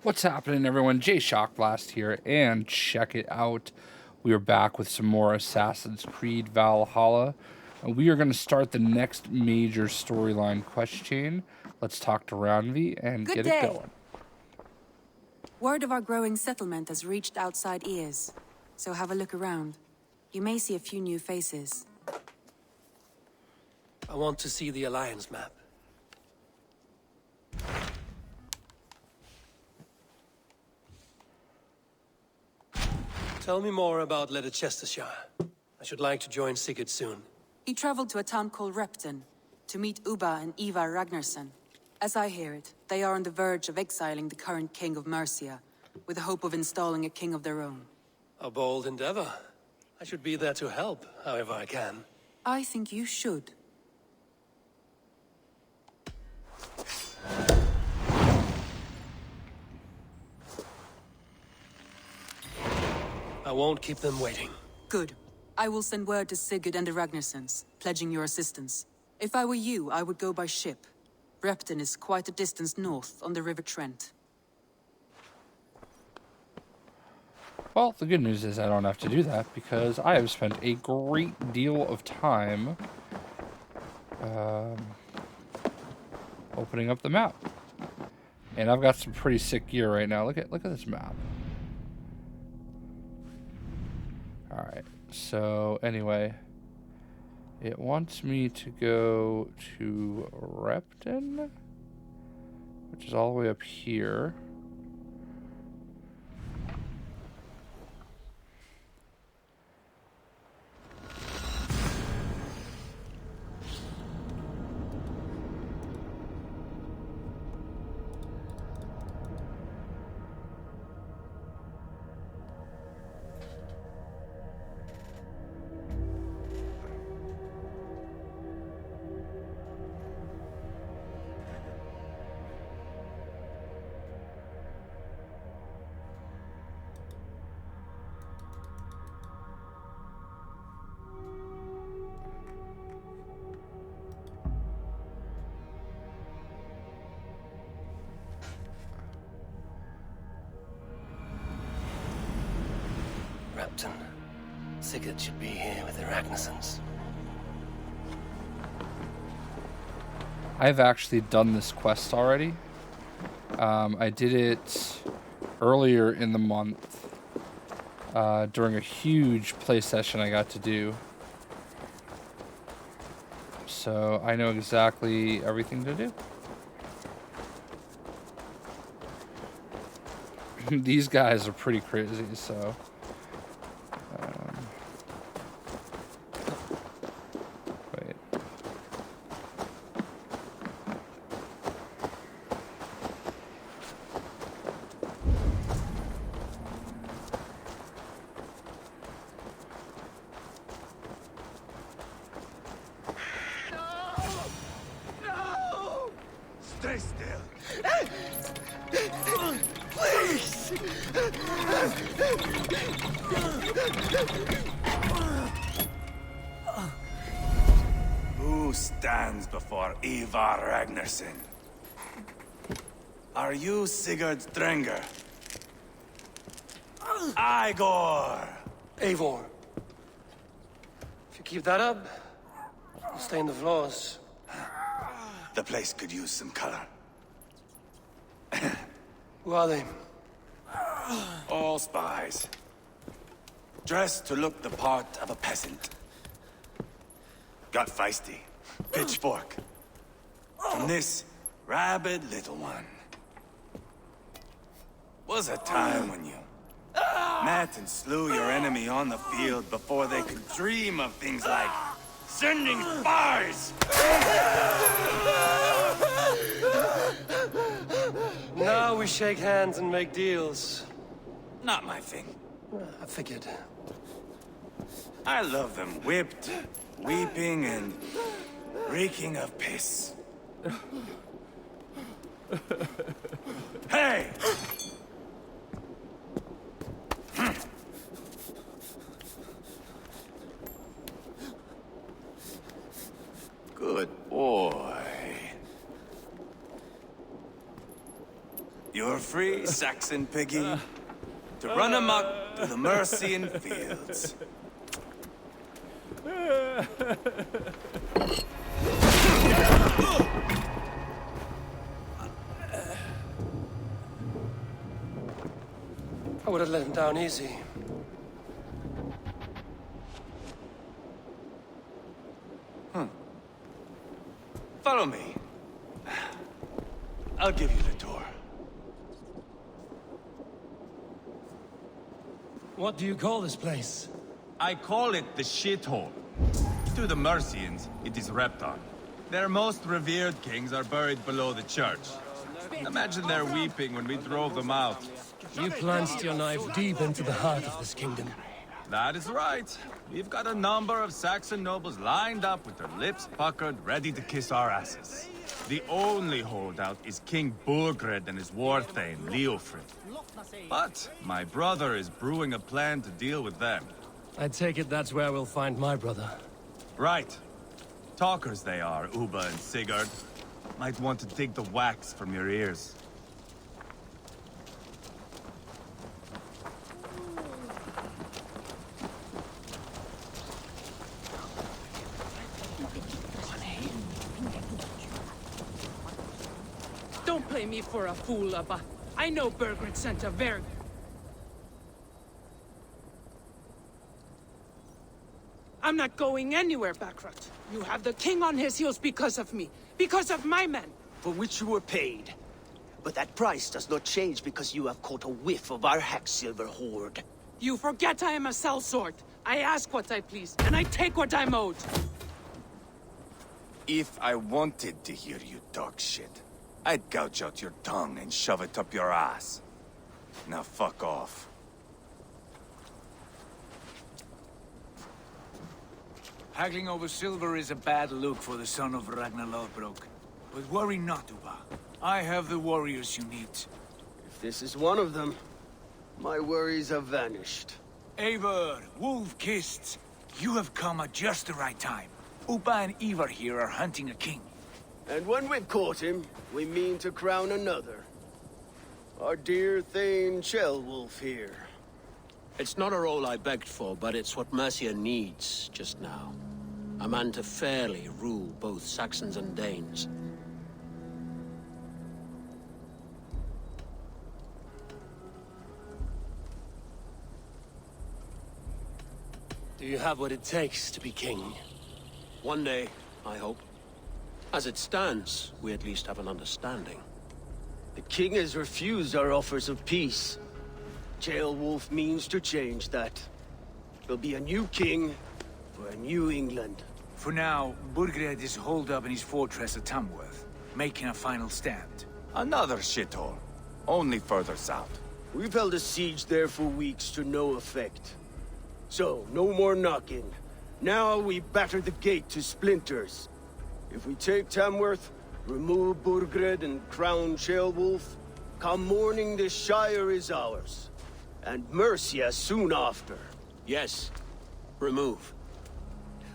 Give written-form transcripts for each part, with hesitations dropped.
What's happening, everyone? JayShockblast here, and check it out. We are back with some more Assassin's Creed Valhalla, and we are going to start the next major storyline quest chain. Let's talk to Randvi and get it going. Word of our growing settlement has reached outside ears, so have a look around. You may see a few new faces. I want to see the Alliance map. Tell me more about Leicestershire. I should like to join Sigurd soon. He traveled to a town called Repton to meet Ubba and Eivor Ragnarsson. As I hear it, they are on the verge of exiling the current king of Mercia, with the hope of installing a king of their own. A bold endeavor. I should be there to help, however I can. I think you should. I won't keep them waiting. Good. I will send word to Sigurd and the Ragnarsons, pledging your assistance. If I were you, I would go by ship. Repton is quite a distance north on the River Trent. Well, the good news is I don't have to do that because I have spent a great deal of time opening up the map. And I've got some pretty sick gear right now. Look at this map. Alright, so anyway, it wants me to go to Repton, which is all the way up here. Repton. Sigurd should be here with the Ragnarsons. I've actually done this quest already. I did it earlier in the month during a huge play session I got to do. So I know exactly everything to do. These guys are pretty crazy, so... wait. No! Stay still. Please! Who stands before Eivor Ragnarsson? Are you Sigurd Drenger? Igor! Eivor. If you keep that up, you'll stain the floors. The place could use some color. Who are they? All spies. Dressed to look the part of a peasant. Got feisty. Pitchfork. From this rabid little one. Was a time when you met and slew your enemy on the field before they could dream of things like sending spies! Now we shake hands and make deals. Not my thing. I figured. I love them whipped, weeping, and reeking of piss. Hey! Good boy. You're free, Saxon piggy, to run amok through the Mercian fields. I would have let him down easy. Follow me. I'll give you the door. What do you call this place? I call it the shithole. To the Mercians, it is Repton. Their most revered kings are buried below the church. Imagine their weeping when we drove them out. You plunged your knife deep into the heart of this kingdom. That is right. We've got a number of Saxon nobles lined up with their lips puckered, ready to kiss our asses. The only holdout is King Burgred and his war thane, Leofrid. But my brother is brewing a plan to deal with them. I take it that's where we'll find my brother. Right. Talkers they are, Uba and Sigurd. Might want to take the wax from your ears. Don't play me for a fool, Abba. I know Burgred sent a very... I'm not going anywhere, Backrot. You have the king on his heels because of me. Because of my men. For which you were paid. But that price does not change because you have caught a whiff of our Hacksilver hoard. You forget I am a sellsword. I ask what I please, and I take what I'm owed. If I wanted to hear you talk shit, I'd gouge out your tongue and shove it up your ass. Now fuck off. Haggling over silver is a bad look for the son of Ragnar Lothbrok. But worry not, Uba. I have the warriors you need. If this is one of them, my worries have vanished. Eivor, wolf-kissed, you have come at just the right time. Uba and Eivor here are hunting a king. And when we've caught him, we mean to crown another. Our dear Thane Ceolwulf here. It's not a role I begged for, but it's what Mercia needs just now. A man to fairly rule both Saxons and Danes. Do you have what it takes to be king? One day, I hope. As it stands, we at least have an understanding. The king has refused our offers of peace. Ceolwulf means to change that. There'll be a new king for a new England. For now, Burgred is holed up in his fortress at Tamworth, making a final stand. Another shithole. Only further south. We've held a siege there for weeks to no effect. So, no more knocking. Now we batter the gate to splinters. If we take Tamworth, remove Burgred and crown Ceolwulf, come morning the Shire is ours. And Mercia soon after. Yes, remove.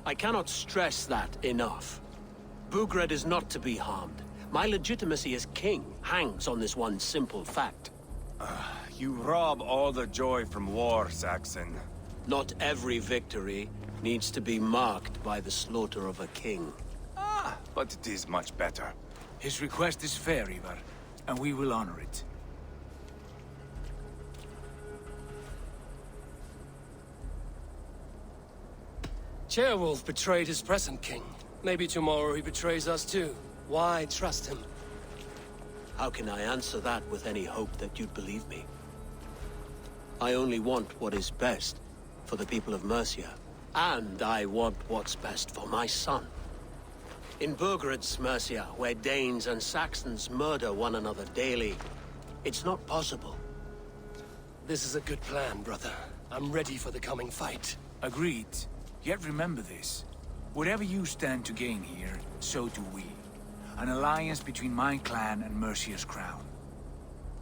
I cannot stress that enough. Burgred is not to be harmed. My legitimacy as king hangs on this one simple fact. You rob all the joy from war, Saxon. Not every victory needs to be marked by the slaughter of a king. But it is much better. His request is fair, Eivor, and we will honor it. Ceolwulf betrayed his present king. Maybe tomorrow he betrays us too. Why trust him? How can I answer that with any hope that you'd believe me? I only want what is best for the people of Mercia. And I want what's best for my son. In Burgred's Mercia, where Danes and Saxons murder one another daily, it's not possible. This is a good plan, brother. I'm ready for the coming fight. Agreed. Yet remember this. Whatever you stand to gain here, so do we. An alliance between my clan and Mercia's crown.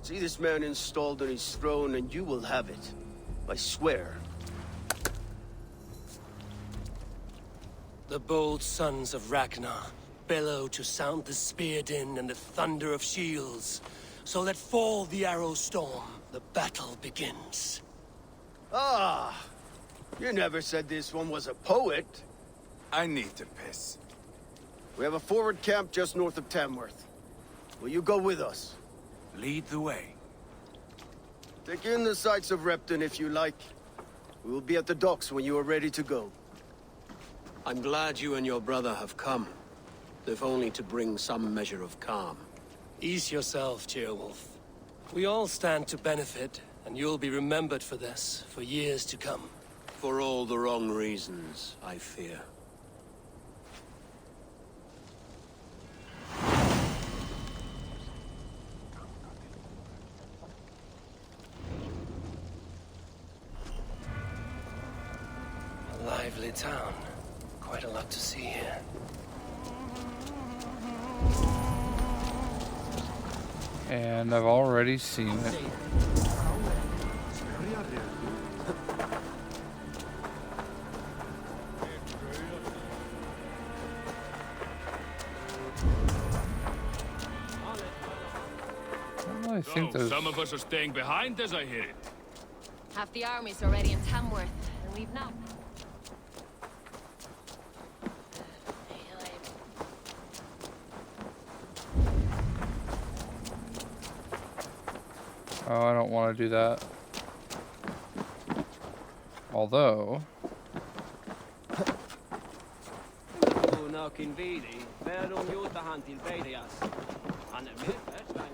See this man installed on his throne and you will have it. I swear. The bold sons of Ragnar bellow to sound the spear din and the thunder of shields. So let fall the arrow storm. The battle begins. Ah, you never said this one was a poet. I need to piss. We have a forward camp just north of Tamworth. Will you go with us? Lead the way. Take in the sights of Repton if you like. We will be at the docks when you are ready to go. I'm glad you and your brother have come, if only to bring some measure of calm. Ease yourself, Ceolwulf. We all stand to benefit, and you'll be remembered for this, for years to come. For all the wrong reasons, I fear. A lively town. Quite a lot to see here. And I've already seen it. Well, I think there's... Some of us are staying behind as I hear it. Half the army's already in Tamworth, and we've not. Oh, I don't want to do that. Although...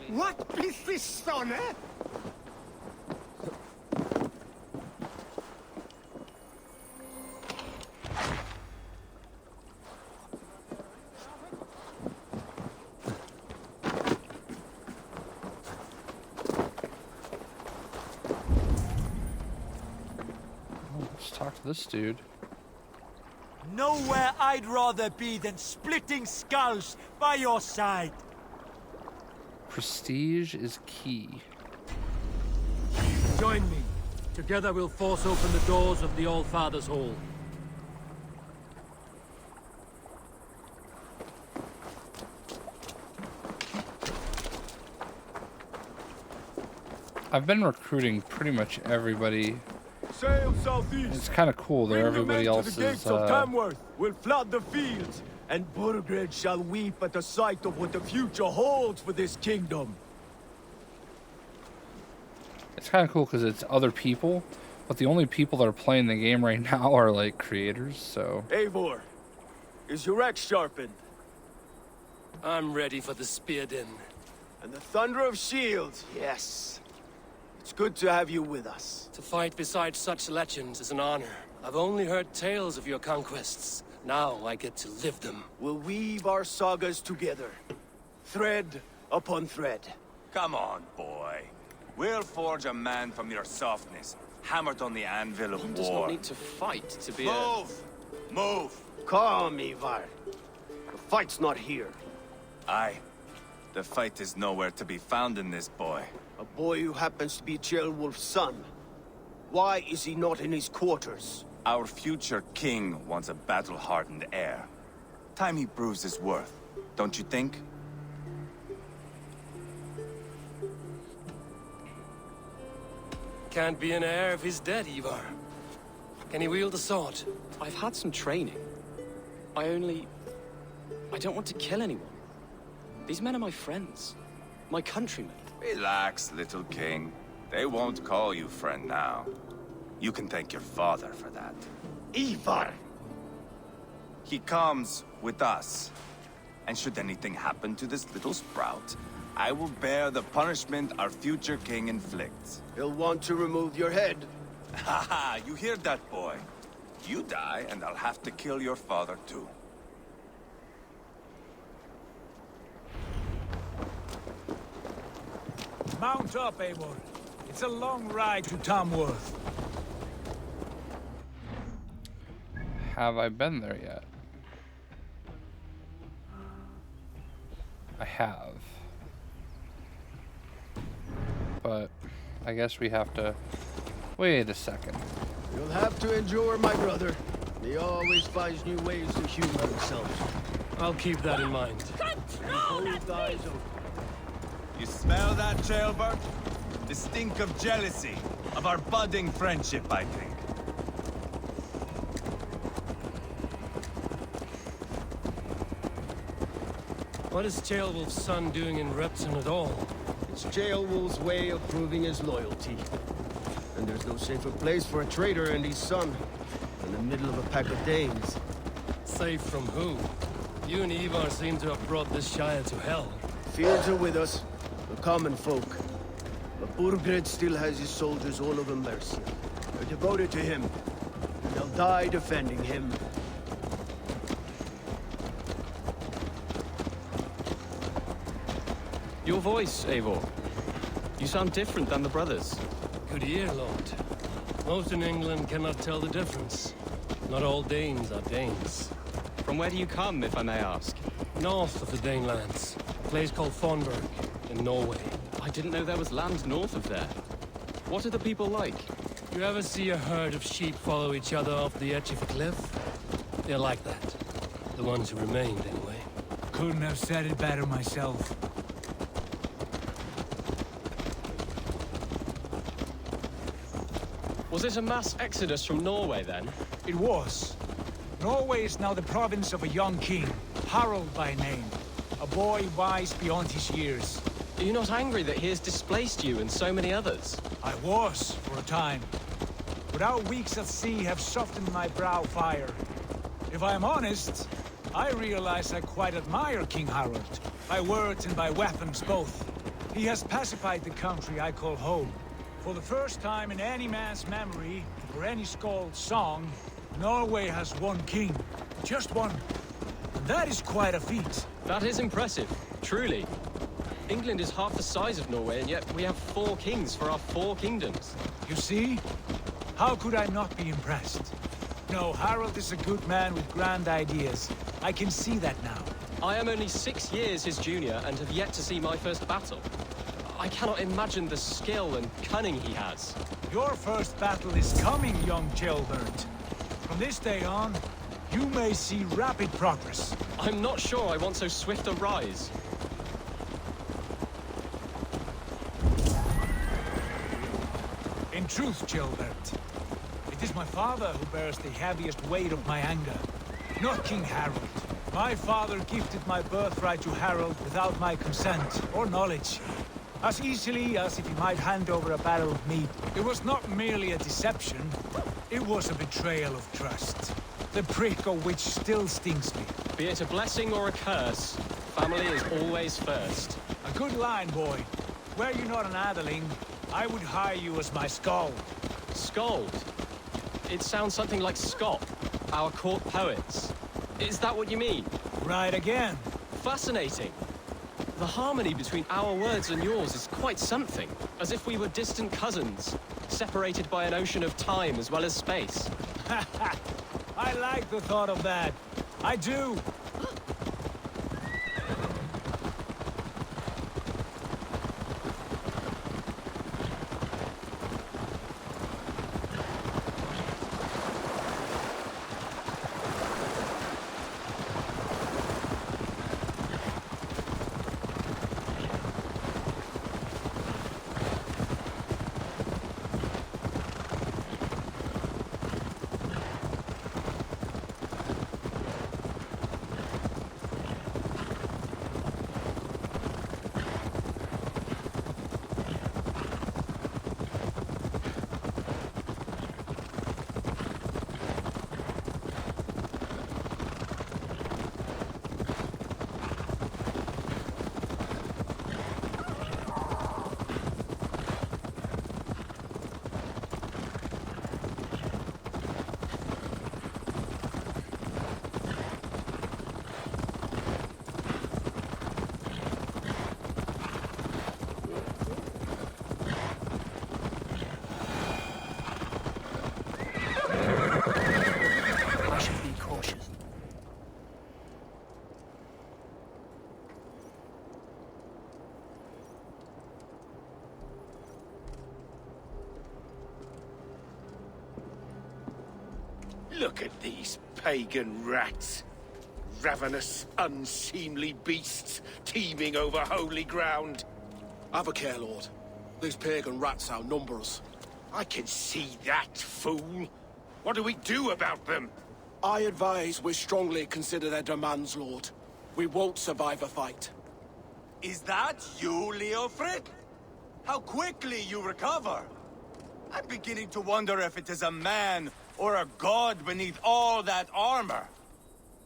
What is this, son, eh? Let's talk to this dude. Nowhere I'd rather be than splitting skulls by your side. Prestige is key. Join me. Together we'll force open the doors of the All-Father's Hall. I've been recruiting pretty much everybody. Sail southeast. It's kind of cool that everybody else is... The gates of Tamworth will flood the fields, and Burgred shall weep at the sight of what the future holds for this kingdom. It's kind of cool because it's other people, but the only people that are playing the game right now are like creators, so... Eivor, is your axe sharpened? I'm ready for the spear din. And the thunder of shields, yes. It's good to have you with us. To fight beside such legends is an honor. I've only heard tales of your conquests. Now I get to live them. We'll weave our sagas together, thread upon thread. Come on, boy. We'll forge a man from your softness, hammered on the anvil of war. One does not need to fight to be Move! Move! Calm, Eivor. The fight's not here. Aye. The fight is nowhere to be found in this boy. A boy who happens to be Ceolwulf's son. Why is he not in his quarters? Our future king wants a battle-hardened heir. Time he proves his worth, don't you think? Can't be an heir if he's dead, Eivor. Can he wield a sword? I've had some training. I don't want to kill anyone. These men are my friends. My countrymen. Relax, little king. They won't call you friend now. You can thank your father for that. Eivor! He comes with us. And should anything happen to this little sprout, I will bear the punishment our future king inflicts. He'll want to remove your head. Haha, you hear that, boy? You die, and I'll have to kill your father, too. Mount up, Eivor. It's a long ride to Tamworth. Have I been there yet? I have. But I guess we have to... Wait a second. You'll have to endure, my brother. He always finds new ways to humor himself. I'll keep that in mind. Hold eyes open. You smell that, jailbird? The stink of jealousy, of our budding friendship, I think. What is Ceolwulf's son doing in Repton at all? It's Ceolwulf's way of proving his loyalty. And there's no safer place for a traitor and his son in the middle of a pack of Danes. Safe from who? You and Eivor seem to have brought this Shire to hell. Fears are with us, the common folk. But Burgred still has his soldiers all over Mercia. They're devoted to him, and they'll die defending him. Your voice, Eivor. You sound different than the brothers. Good ear, Lord. Most in England cannot tell the difference. Not all Danes are Danes. From where do you come, if I may ask? North of the Danelands. A place called Burgred, in Norway. I didn't know there was land north of there. What are the people like? You ever see a herd of sheep follow each other off the edge of a cliff? They're like that. The ones who remained, anyway. Couldn't have said it better myself. Was it a mass exodus from Norway, then? It was. Norway is now the province of a young king, Harald by name. A boy wise beyond his years. Are you not angry that he has displaced you and so many others? I was, for a time. But our weeks at sea have softened my brow fire. If I am honest, I realize I quite admire King Harald. By words and by weapons both. He has pacified the country I call home. For the first time in any man's memory, or any skald's song, Norway has one king. Just one. And that is quite a feat. That is impressive, truly. England is half the size of Norway, and yet we have 4 kings for our 4 kingdoms. You see? How could I not be impressed? No, Harald is a good man with grand ideas. I can see that now. I am only 6 years his junior and have yet to see my first battle. I cannot imagine the skill and cunning he has. Your first battle is coming, young jailbird. From this day on, you may see rapid progress. I'm not sure I want so swift a rise. In truth, jailbird, it is my father who bears the heaviest weight of my anger, not King Harald. My father gifted my birthright to Harald without my consent or knowledge. As easily as if he might hand over a barrel of meat. It was not merely a deception, it was a betrayal of trust. The prick of which still stings me. Be it a blessing or a curse, family is always first. A good line, boy. Were you not an atheling, I would hire you as my skald. Skald? It sounds something like Scott, our court poets. Is that what you mean? Right again. Fascinating. The harmony between our words and yours is quite something. As if we were distant cousins, separated by an ocean of time as well as space. I like the thought of that. I do. Look at these pagan rats. Ravenous, unseemly beasts teeming over holy ground. Have a care, Lord. These pagan rats outnumber us. I can see that, fool. What do we do about them? I advise we strongly consider their demands, Lord. We won't survive a fight. Is that you, Leofric? How quickly you recover! I'm beginning to wonder if it is a man or a god beneath all that armor.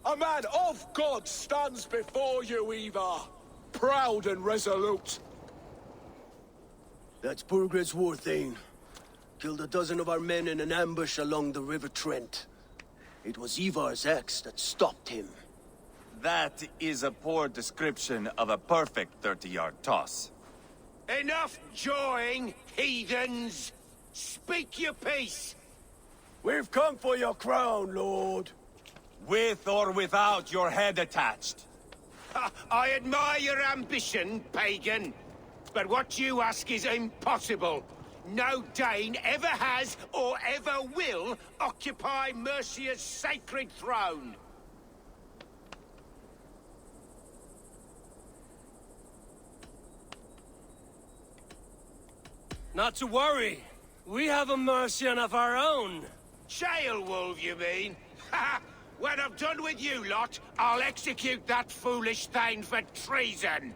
A man of God stands before you, Eivor. Proud and resolute. That's Burgred's war thane. Killed a dozen of our men in an ambush along the River Trent. It was Eivor's axe that stopped him. That is a poor description of a perfect 30-yard toss. Enough jawing, heathens! Speak your piece! We've come for your crown, Lord. With or without your head attached. I admire your ambition, pagan. But what you ask is impossible. No Dane ever has or ever will occupy Mercia's sacred throne. Not to worry. We have a Mercian of our own. Jailwolf, you mean? Ha! When I'm done with you lot, I'll execute that foolish thing for treason.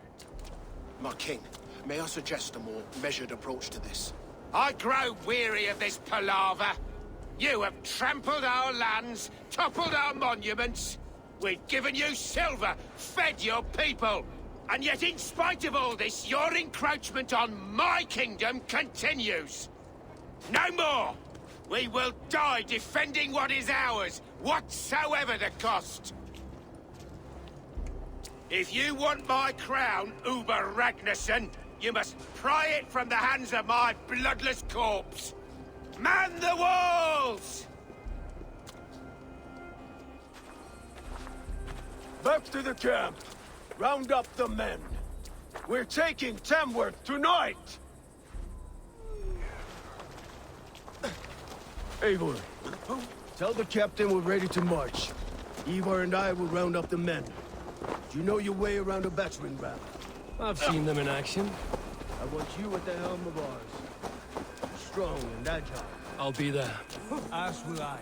My king, may I suggest a more measured approach to this? I grow weary of this palaver. You have trampled our lands, toppled our monuments. We've given you silver, fed your people. And yet, in spite of all this, your encroachment on my kingdom continues. No more! We will die defending what is ours, whatsoever the cost. If you want my crown, Uber Ragnarsson, you must pry it from the hands of my bloodless corpse. Man the walls! Back to the camp. Round up the men. We're taking Tamworth tonight! Eivor, tell the captain we're ready to march. Eivor and I will round up the men. Do you know your way around a battering ram? I've seen them in action. I want you at the helm of ours. Strong and agile. I'll be there. As will I.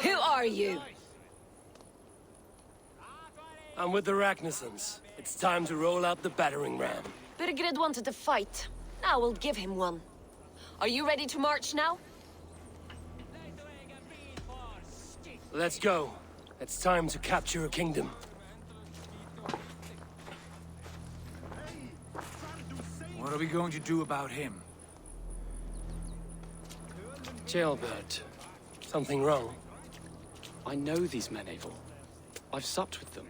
Who are you? I'm with the Ragnarsons. It's time to roll out the battering ram. Burgred wanted to fight. Now we'll give him one. Are you ready to march now? Let's go. It's time to capture a kingdom. What are we going to do about him? Jailbird. Something wrong? I know these men, Eivor. I've supped with them.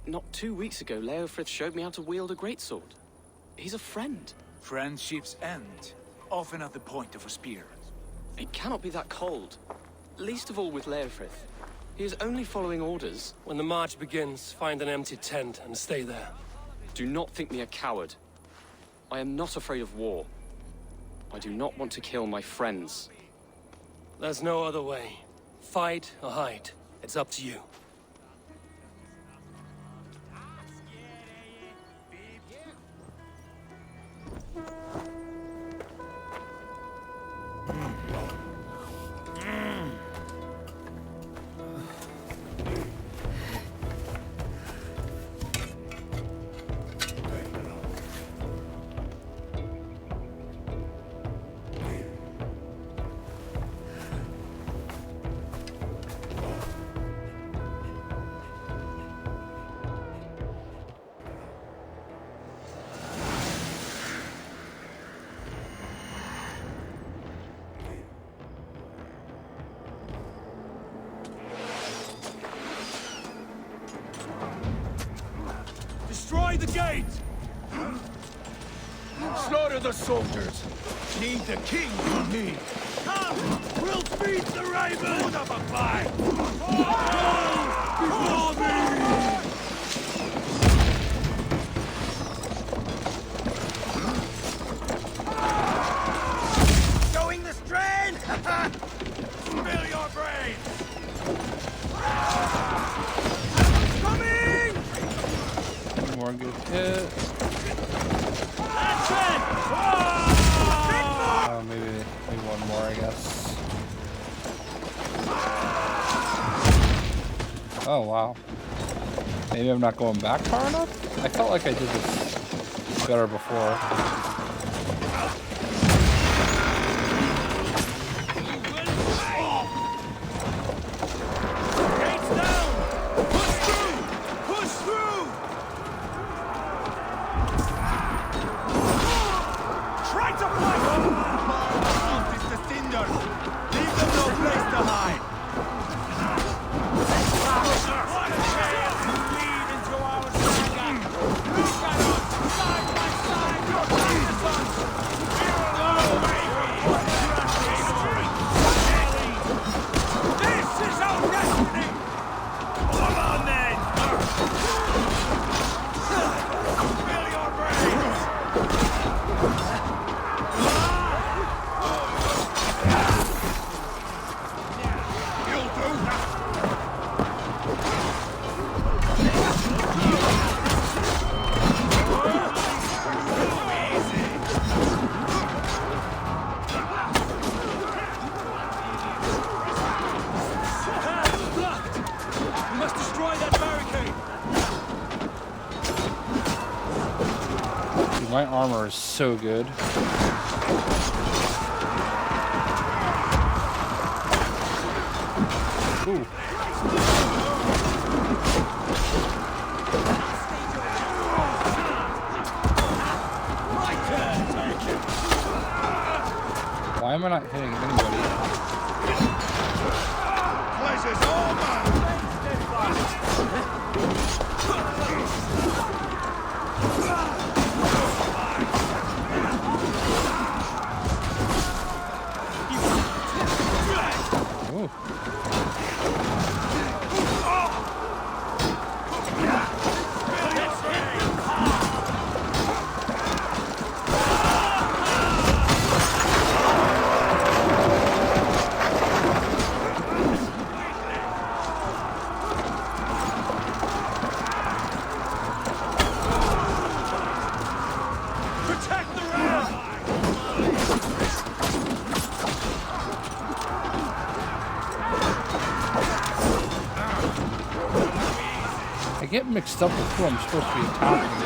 Not 2 weeks ago, Leofrith showed me how to wield a greatsword. He's a friend. Friendships end, often at the point of a spear. It cannot be that cold. Least of all with Leofrith. He is only following orders. When the march begins, find an empty tent and stay there. Do not think me a coward. I am not afraid of war. I do not want to kill my friends. There's no other way. Fight or hide. It's up to you. Destroy the gate! Slaughter the soldiers! Leave the king to me! Come! We'll feed the raven! Put up a fight! Before me! Showing the strain! Spill your brains! Coming! More good hit. That's it! Oh, maybe one more, I guess. Oh, wow. Maybe I'm not going back far enough? I felt like I did this better before. Gates down! Push through! Push through! Try to fight! It's the cinders! Leave them no place to hide! What a chance to lead into our saga! Look at us! Side by side! Your Ragnarsons! This is our destiny! Come on then! Spill your brains! You'll do that! We must destroy that barricade! Dude, my armor is so good. Ooh. Why am I not hitting anybody? Pleasure's all mine! Ooh. Protect the ram! I get mixed up with who I'm supposed to be attacking.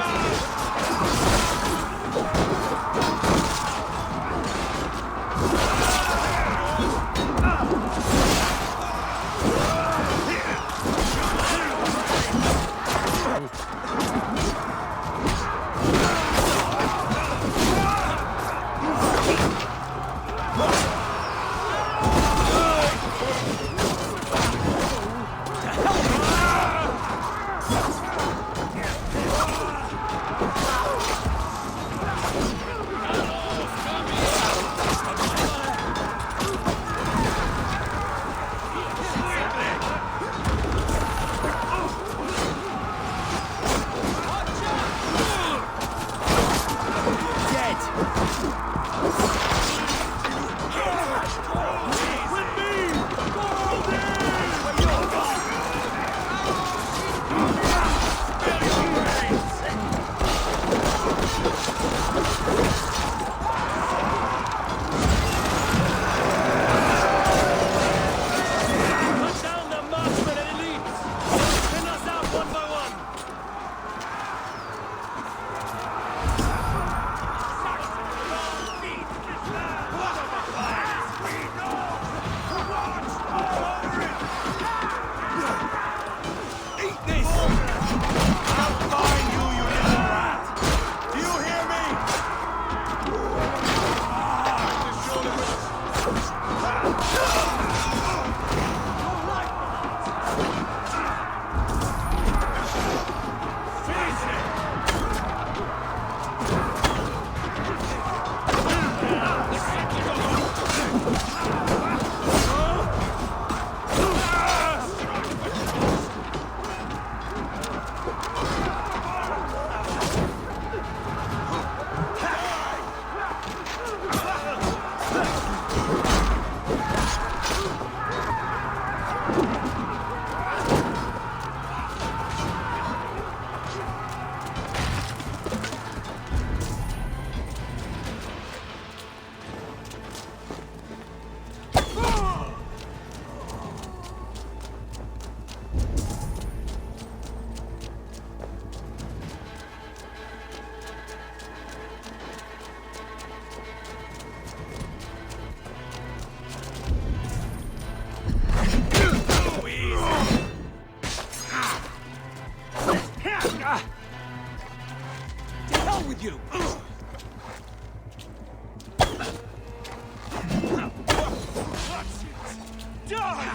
with you. Die!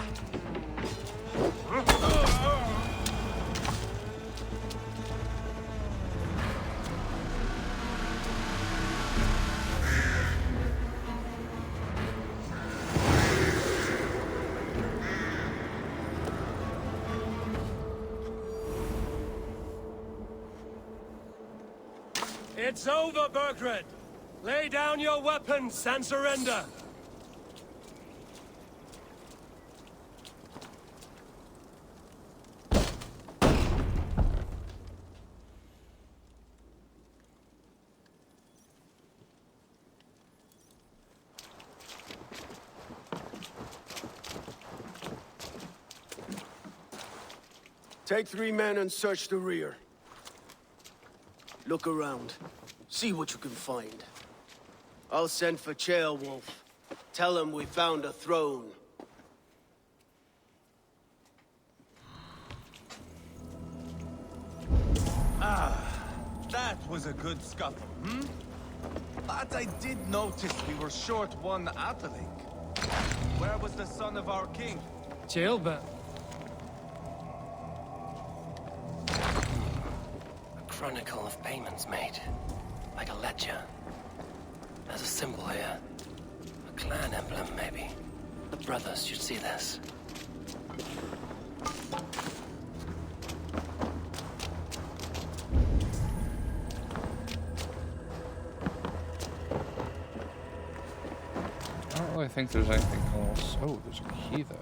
It's over, Burgred! Lay down your weapons and surrender! Take 3 men and search the rear. Look around. See what you can find. I'll send for JayShockblast. Tell him we found a throne. That was a good scuffle, But I did notice we were short one atheling. Where was the son of our king? Jailbird. A chronicle of payments made. Like a ledger. There's a symbol here. A clan emblem, maybe. The brothers should see this. I don't really think there's anything else. Oh, there's a key though.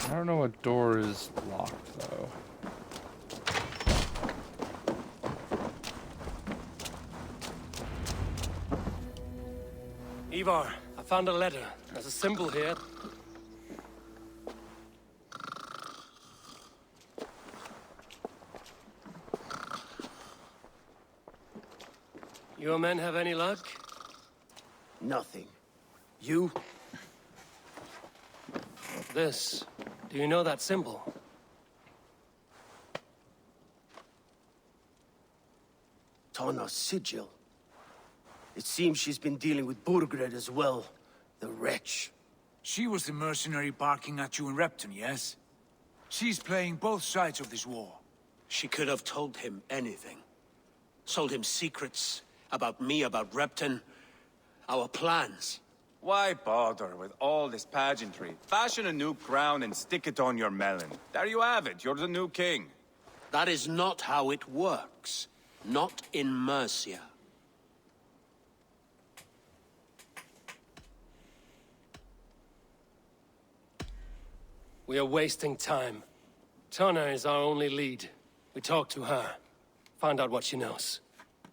I don't know what door is locked, though. Eivor, I found a letter. There's a symbol here. Your men have any luck? Nothing. You? This. Do you know that symbol? Tana's sigil. It seems she's been dealing with Burgred as well. The wretch. She was the mercenary barking at you in Repton, yes? She's playing both sides of this war. She could have told him anything. Sold him secrets about me, about Repton, our plans. Why bother with all this pageantry? Fashion a new crown and stick it on your melon. There you have it, you're the new king. That is not how it works. Not in Mercia. We are wasting time. Tana is our only lead. We talk to her. Find out what she knows.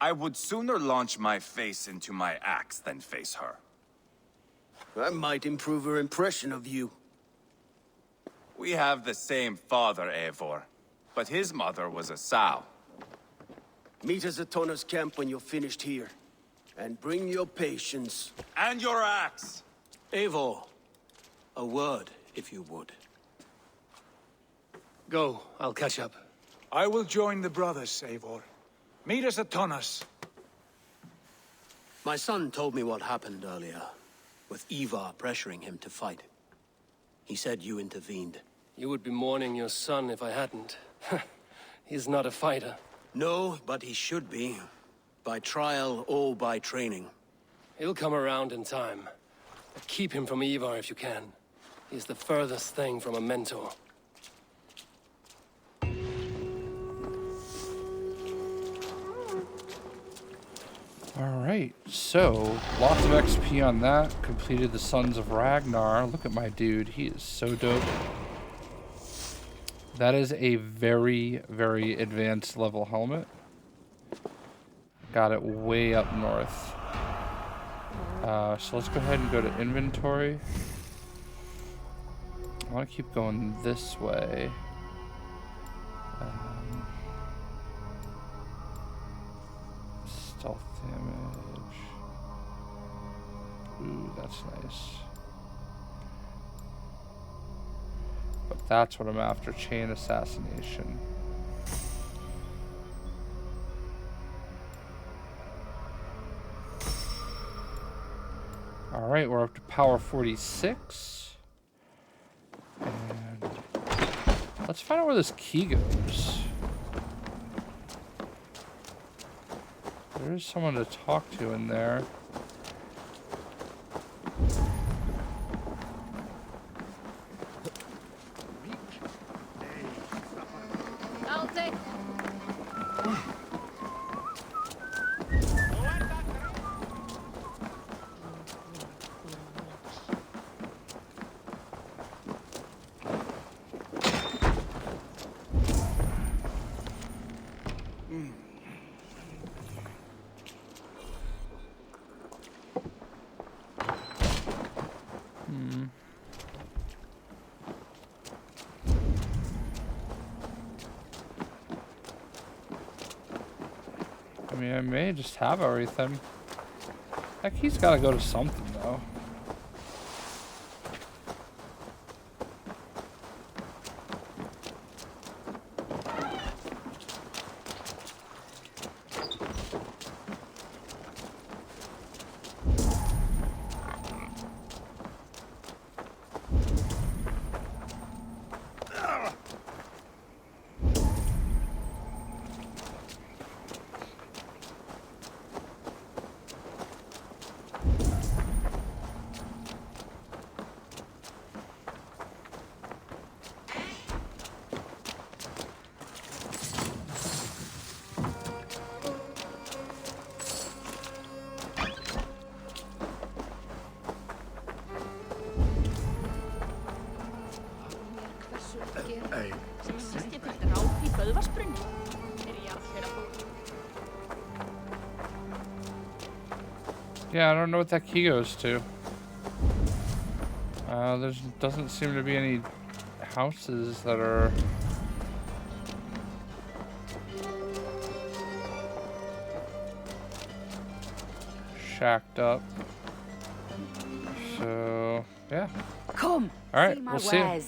I would sooner launch my face into my axe than face her. That might improve her impression of you. We have the same father, Eivor. But his mother was a sow. Meet us at Tana's camp when you're finished here. And bring your patience. And your axe! Eivor, a word, if you would. Go, I'll catch up. I will join the brothers, Eivor. Meet us at Tana's. My son told me what happened earlier, with Eivor pressuring him to fight. He said you intervened. You would be mourning your son if I hadn't. He's not a fighter. No, but he should be. By trial or by training. He'll come around in time. But keep him from Eivor if you can. He's the furthest thing from a mentor. Alright, so lots of XP on that. Completed the Sons of Ragnar. Look at my dude, he is so dope. That is a very, very advanced level helmet. Got it way up north. So let's go ahead and go to inventory. I want to keep going this way. Stealth damage. Ooh, that's nice. But that's what I'm after, chain assassination. Alright, we're up to power 46. And let's find out where this key goes. There's someone to talk to in there. I'll take. I mean, I may just have everything. Heck, he's got to go to something, though. Yeah, I don't know what that key goes to. There doesn't seem to be any houses that are... shacked up. So, yeah. Come. All right, we'll see you.